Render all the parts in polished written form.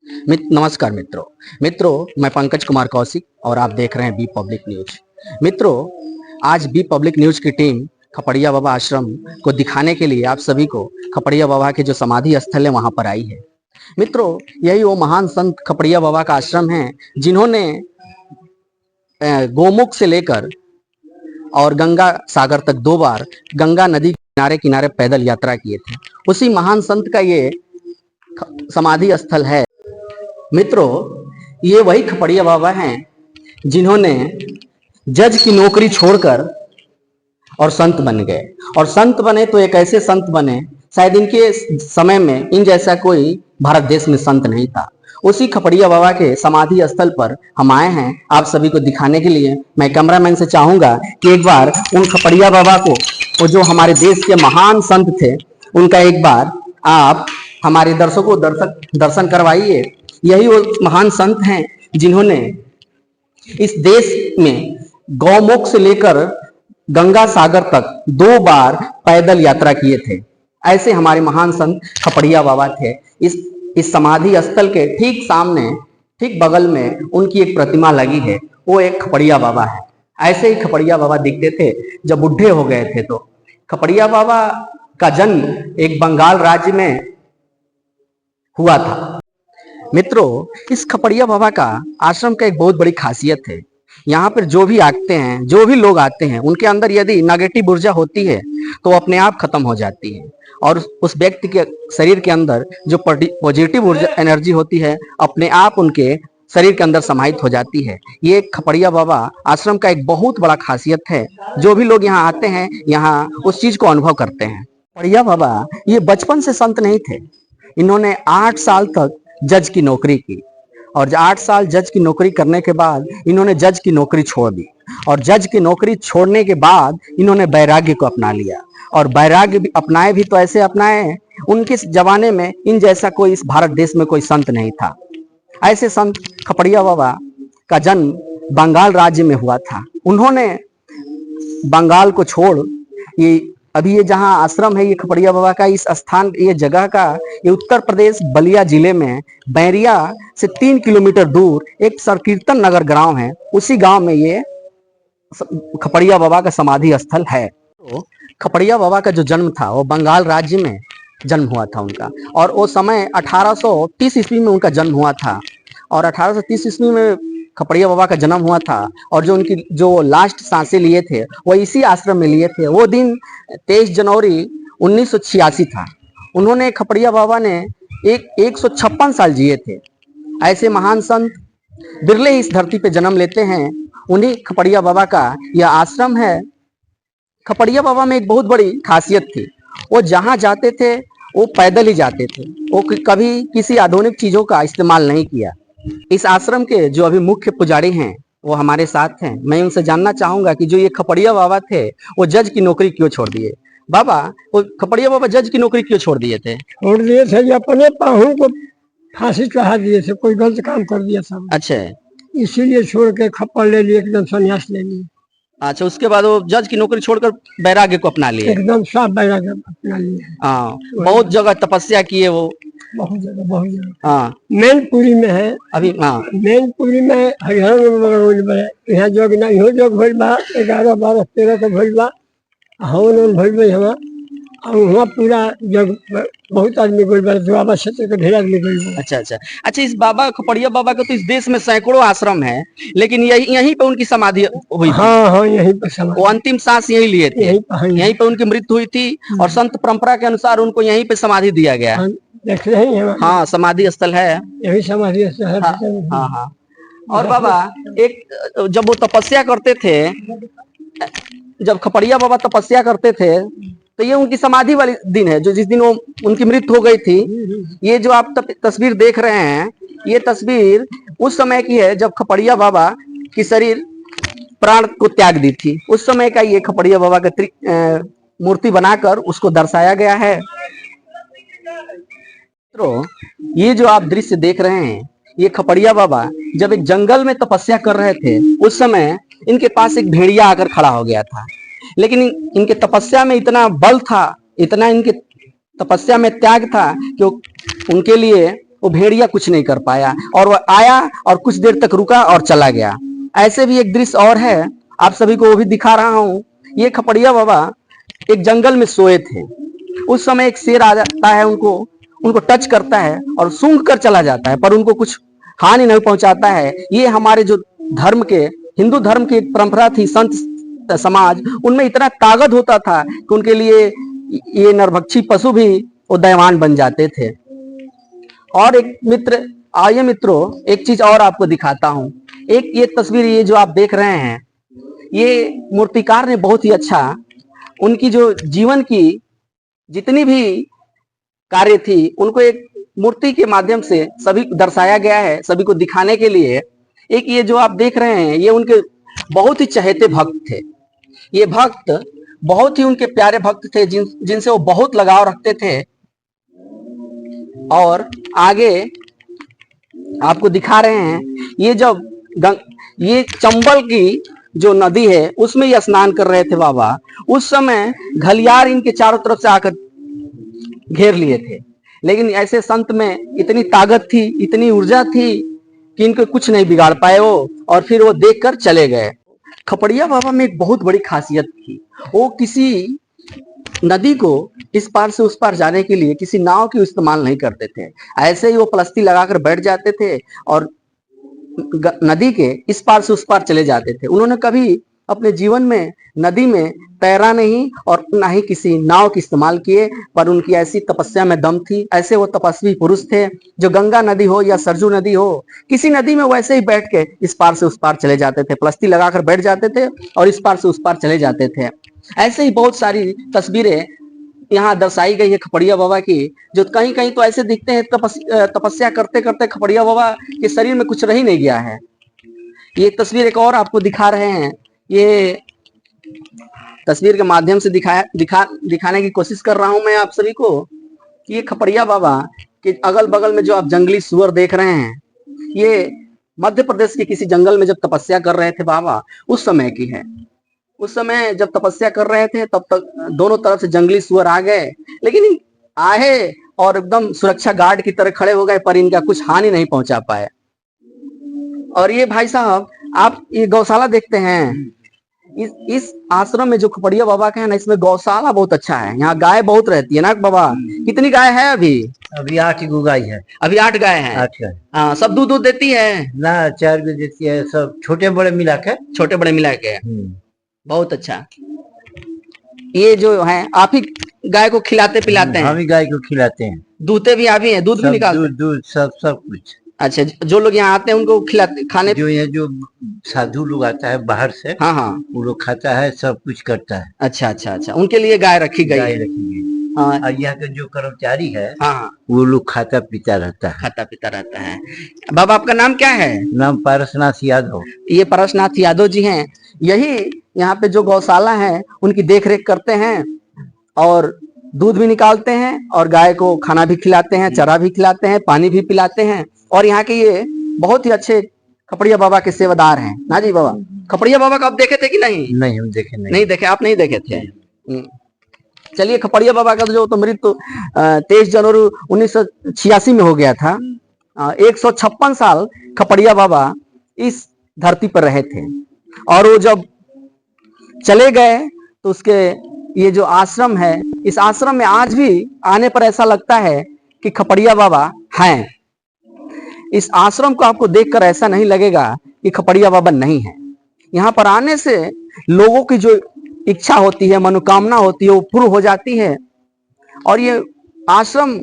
नमस्कार मित्रों मैं पंकज कुमार कौशिक और आप देख रहे हैं बी पब्लिक न्यूज। मित्रों, आज बी पब्लिक न्यूज की टीम खपड़िया बाबा आश्रम को दिखाने के लिए आप सभी को खपड़िया बाबा के जो समाधि स्थल है वहां पर आई है। मित्रों, यही वो महान संत खपड़िया बाबा का आश्रम है जिन्होंने गोमुख से लेकर और गंगा सागर तक 2 बार गंगा नदी किनारे किनारे पैदल यात्रा किए थे। उसी महान संत का ये समाधि स्थल है। मित्रों, ये वही खपड़िया बाबा हैं जिन्होंने जज की नौकरी छोड़कर और संत बन गए। और संत बने तो एक ऐसे संत बने, शायद इनके समय में इन जैसा कोई भारत देश में संत नहीं था। उसी खपड़िया बाबा के समाधि स्थल पर हम आए हैं आप सभी को दिखाने के लिए। मैं कैमरामैन से चाहूंगा कि एक बार उन खपड़िया बाबा को, वो जो हमारे देश के महान संत थे, उनका एक बार आप हमारे दर्शकों दर्शन करवाइए। यही वो महान संत हैं जिन्होंने इस देश में गौमुख से लेकर गंगा सागर तक 2 बार पैदल यात्रा किए थे। ऐसे हमारे महान संत खपड़िया बाबा थे। इस समाधि स्थल के ठीक सामने, ठीक बगल में उनकी एक प्रतिमा लगी है, वो एक खपड़िया बाबा है। ऐसे ही खपड़िया बाबा दिखते थे जब बुढ़े हो गए थे। तो खपड़िया बाबा का जन्म एक बंगाल राज्य में हुआ था। मित्रों, इस खपड़िया बाबा का आश्रम का एक बहुत बड़ी खासियत है। यहाँ पर जो भी लोग आते हैं, उनके अंदर यदि नेगेटिव ऊर्जा होती है तो अपने आप खत्म हो जाती है, और उस व्यक्ति के शरीर के अंदर जो पॉजिटिव ऊर्जा एनर्जी होती है अपने आप उनके शरीर के अंदर समाहित हो जाती है। ये खपड़िया बाबा आश्रम का एक बहुत बड़ा खासियत है। जो भी लोग यहाँ आते हैं, यहाँ उस चीज को अनुभव करते हैं। खपड़िया बाबा ये बचपन से संत नहीं थे। इन्होंने 8 साल तक जज की नौकरी की, और 8 साल जज की नौकरी करने के बाद इन्होंने जज की नौकरी छोड़ दी। और जज की नौकरी छोड़ने के बाद इन्होंने वैराग्य को अपना लिया। और वैराग्य भी अपनाए, भी तो ऐसे अपनाए, उनके जमाने में इन जैसा कोई इस भारत देश में कोई संत नहीं था। ऐसे संत खपड़िया बाबा का जन्म बंगाल राज्य में हुआ था। उन्होंने बंगाल को छोड़ अभी ये जहाँ आश्रम है, ये खपड़िया बाबा का इस स्थान, ये जगह का, ये उत्तर प्रदेश बलिया जिले में बैरिया से 3 किलोमीटर दूर एक सरकीर्तन नगर गांव है। उसी गांव में ये खपड़िया बाबा का समाधि स्थल है। तो खपड़िया बाबा का जो जन्म था वो बंगाल राज्य में जन्म हुआ था उनका, और वो समय 1830 ईस्वी में उनका जन्म हुआ था। और 1830 ईस्वी में खपड़िया बाबा का जन्म हुआ था, और जो उनकी जो लास्ट सांसें लिए थे वो इसी आश्रम में लिए थे। वो दिन 23 जनवरी 1986 था। उन्होंने, खपड़िया बाबा ने 156 साल जिए थे। ऐसे महान संत बिरले ही इस धरती पे जन्म लेते हैं। उन्हीं खपड़िया बाबा का यह आश्रम है। खपड़िया बाबा में एक बहुत बड़ी खासियत थी, वो जहाँ जाते थे वो पैदल ही जाते थे। वो कभी किसी आधुनिक चीजों का इस्तेमाल नहीं किया। इस आश्रम के जो अभी मुख्य पुजारी हैं वो हमारे साथ हैं। मैं उनसे जानना चाहूंगा कि जो ये खपड़िया बाबा थे वो जज की नौकरी क्यों छोड़ दिए। बाबा, वो खपड़िया बाबा जज की नौकरी क्यों छोड़ दिए थे? छोड़ दिए थे, अपने पाहु को फांसी चढ़ा दिए थे, कोई गलत काम कर दिया था। अच्छा, इसीलिए छोड़ के खप्पड़ ले लिए, एकदम संन्यास ले लिए। अच्छा, उसके बाद वो जज की नौकरी छोड़कर वैराग्य को अपना लिए। एकदम साफ वैराग्य अपना लिए। हाँ, बहुत जगह तपस्या किए वो, बहुत जगह। हाँ, मैनपुरी में है अभी। हाँ, मैनपुरी में हरिहर में यहाँ जोग ना, इहो जोग भइल बा, 11, 12, 13 का भइल बा, हवन भइल बा यहाँ। और वहाँ पूरा जग बहुत आदमी गइल बा, दुआबा क्षेत्र के ढेर आदमी गइल बा। अच्छा, इस बाबा खपड़िया बाबा का तो इस देश में सैकड़ों आश्रम है, लेकिन यहीं पे उनकी समाधि हुई थी। हाँ, यहीं पे समाधि, वो अंतिम सांस यहीं लिए थे, यहीं पे उनकी मृत्यु हुई थी। और संत परंपरा के अनुसार उनको यहीं पे समाधि दिया गया। देख रहे हैं, हाँ, समाधि स्थल है, यही समाधि स्थल है। हाँ। और बाबा, एक जब वो तपस्या करते थे, जब खपड़िया बाबा तपस्या करते थे, तो ये उनकी समाधि वाली दिन है, जो जिस दिन वो उनकी मृत्यु हो गई थी। ये जो आप तस्वीर देख रहे हैं, ये तस्वीर उस समय की है जब खपड़िया बाबा की शरीर प्राण को त्याग दी थी। उस समय का ये खपड़िया बाबा का मूर्ति बनाकर उसको दर्शाया गया है। तो ये जो आप दृश्य देख रहे हैं, ये खपड़िया बाबा जब एक जंगल में तपस्या कर रहे थे, उस समय इनके पास एक भेड़िया आकर खड़ा हो गया था। लेकिन इनके तपस्या में इतना बल था, इतना इनके तपस्या में त्याग था कि उनके लिए वो भेड़िया कुछ नहीं कर पाया और वह आया और कुछ देर तक रुका और चला गया। ऐसे भी एक दृश्य और है, आप सभी को वो भी दिखा रहा हूँ। ये खपड़िया बाबा एक जंगल में सोए थे। उस समय एक शेर आ जाता है, उनको टच करता है और सूंघ कर चला जाता है, पर उनको कुछ हानि नहीं पहुंचाता है। ये हमारे जो धर्म के, हिंदू धर्म की एक परंपरा थी, संत समाज, उनमें इतना ताकत होता था कि उनके लिए ये नरभक्षी पशु भी वो दयावान बन जाते थे। और एक मित्र, आइए मित्रों, एक चीज और आपको दिखाता हूं। एक ये तस्वीर, ये जो आप देख रहे हैं, ये मूर्तिकार ने बहुत ही अच्छा, उनकी जो जीवन की जितनी भी कार्य थी उनको एक मूर्ति के माध्यम से सभी को दर्शाया गया है, सभी को दिखाने के लिए। एक ये जो आप देख रहे हैं, ये उनके बहुत ही चहेते भक्त थे। ये भक्त बहुत ही उनके प्यारे भक्त थे, जिनसे वो बहुत लगाव रखते थे। और आगे आपको दिखा रहे हैं, ये जब ये चंबल की जो नदी है उसमें ये स्नान कर रहे थे बाबा। उस समय घलियार इनके चारों तरफ से आकर घेर लिए थे, लेकिन ऐसे संत में इतनी ताकत थी, इतनी ऊर्जा थी कि इनको कुछ नहीं बिगाड़ पाए वो, और फिर वो देखकर चले गए। खपड़िया बाबा में एक बहुत बड़ी खासियत थी, वो किसी नदी को इस पार से उस पार जाने के लिए किसी नाव की इस्तेमाल नहीं करते थे। ऐसे ही वो पलस्ती लगाकर बैठ जाते थे और नदी के इस पार से उस पार चले जाते थे। उन्होंने कभी अपने जीवन में नदी में तैरा नहीं और ना ही किसी नाव के इस्तेमाल किए, पर उनकी ऐसी तपस्या में दम थी। ऐसे वो तपस्वी पुरुष थे जो गंगा नदी हो या सरजू नदी हो, किसी नदी में वैसे ही बैठ के इस पार से उस पार चले जाते थे, पलस्ती लगाकर बैठ जाते थे और इस पार से उस पार चले जाते थे। ऐसे ही बहुत सारी तस्वीरें यहाँ दर्शाई गई है खपड़िया बाबा की, जो कहीं कहीं तो ऐसे दिखते हैं तपस्या करते करते खपड़िया बाबा के शरीर में कुछ रह ही नहीं गया है। ये तस्वीर एक और आपको दिखा रहे हैं, ये तस्वीर के माध्यम से दिखाने की कोशिश कर रहा हूं मैं आप सभी को कि ये खपड़िया बाबा के अगल बगल में जो आप जंगली सुअर देख रहे हैं, ये मध्य प्रदेश के किसी जंगल में जब तपस्या कर रहे थे बाबा, उस समय की है। उस समय जब तपस्या कर रहे थे तब तक दोनों तरफ से जंगली सुअर आ गए, लेकिन आए और एकदम सुरक्षा गार्ड की तरह खड़े हो गए, पर इनका कुछ हानि नहीं पहुंचा पाए। और ये भाई साहब, आप ये गौशाला देखते हैं, इस आश्रम में जो खपड़िया बाबा का है ना, इसमें गौशाला बहुत अच्छा है। यहाँ गाय बहुत रहती है ना बाबा? कितनी गाय है अभी? अभी 8 गो गाय है। अभी 8 गाय है। 8 गाय। हाँ, सब दूध देती है ना? 4 गो देती है, सब छोटे बड़े मिला के। छोटे बड़े मिला के। बहुत अच्छा। ये जो है आप ही गाय को खिलाते पिलाते हैं? हम ही गाय को खिलाते हैं। दूधते भी आप ही हैं? दूध भी निकालते? दूध सब कुछ। अच्छा, जो लोग यहाँ आते हैं उनको खिलाते, खाने जो ये जो साधु लोग आता है बाहर से, हाँ हाँ, वो लोग खाता है, सब कुछ करता है। अच्छा अच्छा अच्छा, उनके लिए गाय रखी गई है। हाँ, और यहाँ के जो कर्मचारी है, हाँ, वो लोग खाता पीता रहता है। खाता पीता रहता है। बाबा आपका नाम क्या है? नाम पारसनाथ यादव। ये पारसनाथ यादव जी हैं। यही यहाँ पे जो गौशाला है उनकी देख रेख करते हैं और दूध भी निकालते हैं और गाय को खाना भी खिलाते हैं, चारा भी खिलाते हैं, पानी भी पिलाते हैं। और यहाँ के ये बहुत ही अच्छे खपड़िया बाबा के सेवादार हैं ना जी बाबा? खपड़िया बाबा को आप देखे थे कि नहीं? नहीं, हम देखे नहीं देखे, आप नहीं देखे थे। चलिए, खपड़िया बाबा का जो मृत्यु 23 जनवरी 1986 में हो गया था। 156 साल खपड़िया बाबा इस धरती पर रहे थे, और वो जब चले गए तो उसके ये जो आश्रम है, इस आश्रम में आज भी आने पर ऐसा लगता है कि खपड़िया बाबा हैं। इस आश्रम को आपको देखकर ऐसा नहीं लगेगा कि खपड़िया बाबा नहीं है। यहाँ पर आने से लोगों की जो इच्छा होती है, मनोकामना होती है, वो पूर्ण हो जाती है। और ये आश्रम,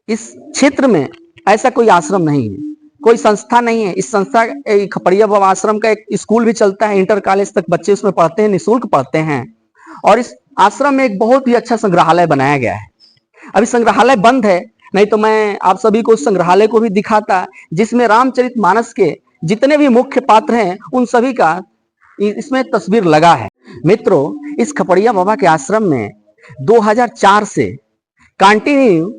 इस क्षेत्र में ऐसा कोई आश्रम नहीं है, कोई संस्था नहीं है। इस संस्था खपड़िया बाबा आश्रम का एक स्कूल भी चलता है, इंटर कॉलेज तक बच्चे उसमें पढ़ते हैं, निःशुल्क पढ़ते हैं। और इस आश्रम में एक बहुत ही अच्छा संग्रहालय बनाया गया है। अभी संग्रहालय बंद है, नहीं तो मैं आप सभी को उस संग्रहालय को भी दिखाता, जिसमें रामचरितमानस के जितने भी मुख्य पात्र हैं उन सभी का इसमें तस्वीर लगा है। मित्रों, इस खपड़िया बाबा के आश्रम में 2004 से कंटिन्यू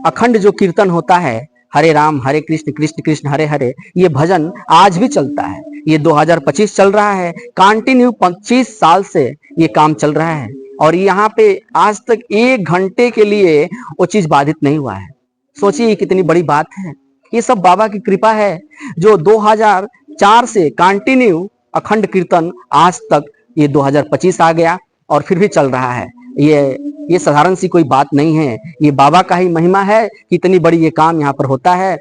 अखंड जो कीर्तन होता है, हरे राम हरे कृष्ण कृष्ण कृष्ण हरे हरे, ये भजन आज भी चलता है। ये 2025 चल रहा है, कंटिन्यू 25 साल से ये काम चल रहा है। और यहाँ पे आज तक 1 घंटे के लिए वो चीज बाधित नहीं हुआ है। सोचिए ये कितनी बड़ी बात है। ये सब बाबा की कृपा है जो 2004 से कंटिन्यू अखंड कीर्तन आज तक ये 2025 आ गया और फिर भी चल रहा है। ये साधारण सी कोई बात नहीं है, ये बाबा का ही महिमा है कि इतनी बड़ी ये काम यहाँ पर होता है।